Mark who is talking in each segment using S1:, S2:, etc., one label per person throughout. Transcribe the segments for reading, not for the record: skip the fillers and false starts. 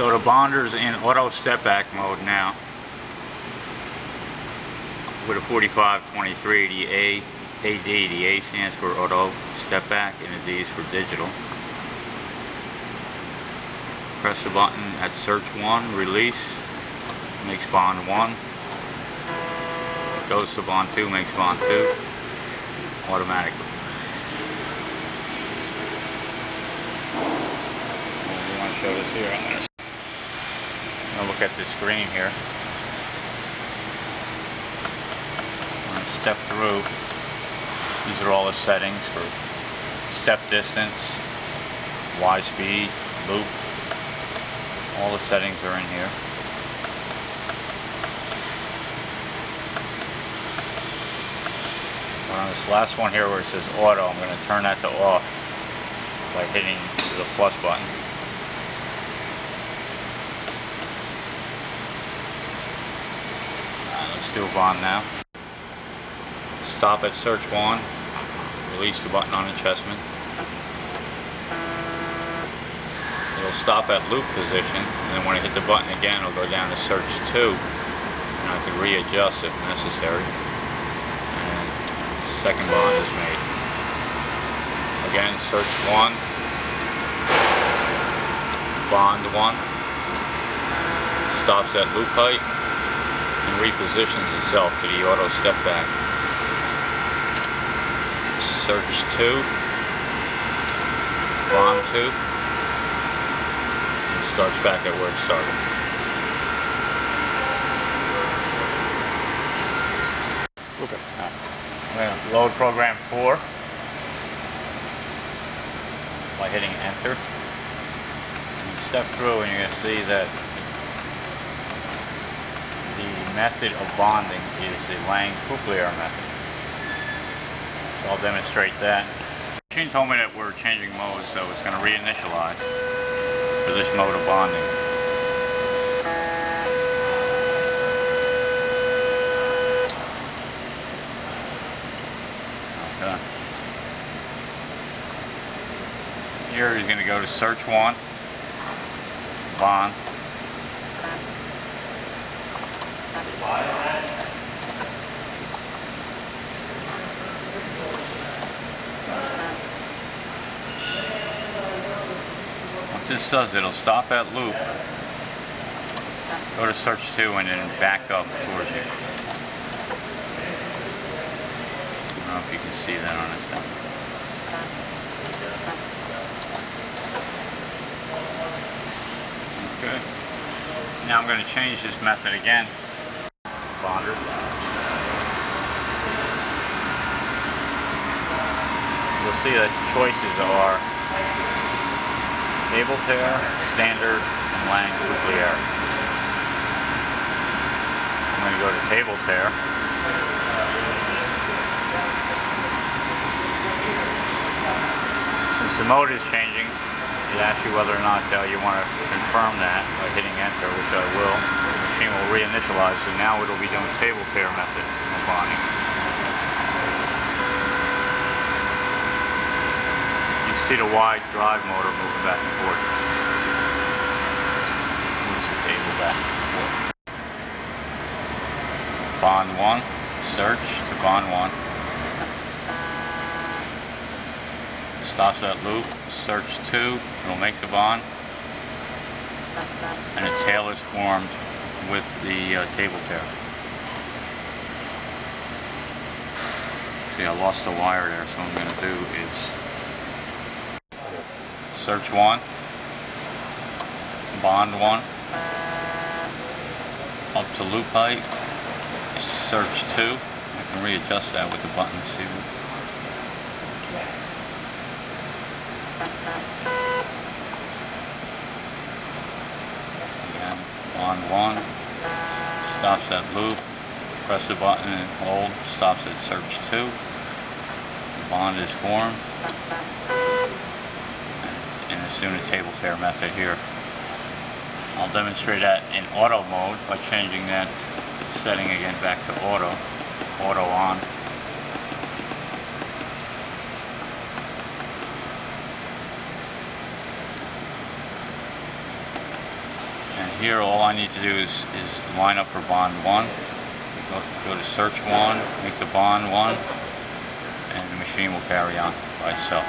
S1: So the bonder's in auto step back mode now with a 4523. The AD, the A stands for auto step back and the D is for digital. Press the button at search 1, release, makes bond 1. Goes to bond 2, makes bond 2 automatically. We want to show this here. I'm going to look at the screen here. I'm going to step through. These are all the settings for step distance, Y speed, loop. All the settings are in here. On this last one here where it says auto, I'm going to turn that to off by hitting the plus button. Let's do a bond now. Stop at search 1, release the button on adjustment. It'll stop at loop position, and then when I hit the button again, it'll go down to search 2, and I can readjust if necessary. And second bond is made. Again, search 1, bond 1, stops at loop height, and repositions itself to the auto step back. Search 2, bond 2, and starts back at where it started. Okay. I'm going to load program 4 by hitting enter. You step through and you're going to see that the method of bonding is the Lang-Coupler method. So I'll demonstrate that. The machine told me that we're changing modes, so it's going to reinitialize for this mode of bonding. Okay. Here he's going to go to search 1, bond. What this does, it'll stop at loop, go to search 2, and then back up towards you. I don't know if you can see that on this thing. Okay. Now I'm going to change this method again. Bonder. You'll see that the choices are table tear, standard, and Lang-Coupler. I'm going to go to table tear. Since the mode is changing, it asks you whether or not you want to confirm that by hitting enter, which I will. The machine will reinitialize, so now it'll be doing table tear method of bonding. You can see the wide drive motor moving back and forth. Moves the table back and forth. Bond 1, search to bond 1. Stops that loop, search 2, it'll make the bond, and a tail is formed with the table tear. See, I lost the wire there, so what I'm going to do is search 1, bond 1, up to loop height, search 2. I can readjust that with the button. See. Again, bond 1, stops at loop, press the button and hold, stops at search 2. The bond is formed, and it's doing a table tear method here. I'll demonstrate that in auto mode by changing that setting again back to auto on. here all I need to do is line up for bond 1. Go to search 1, make the bond 1, and the machine will carry on by itself.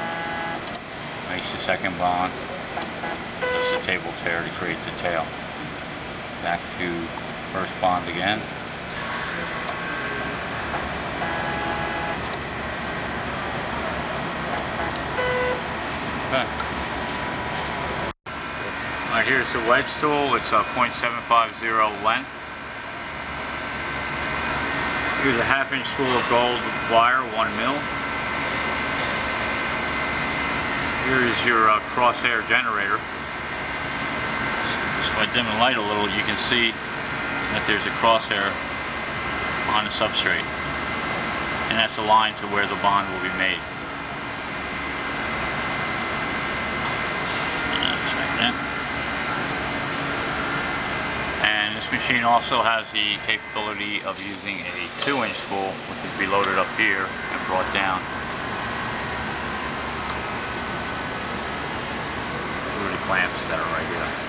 S1: Makes the second bond, does the table tear to create the tail. Back to first bond again. Okay. Alright, here's the wedge tool. It's a .750 length. Here's a 1/2 inch spool of gold wire, 1 mil. Here is your crosshair generator. So if I dim the light a little, you can see that there's a crosshair on the substrate. And that's aligned to where the bond will be made. And this machine also has the capability of using a 2-inch spool, which is be loaded up here and brought down through the clamps that are right here.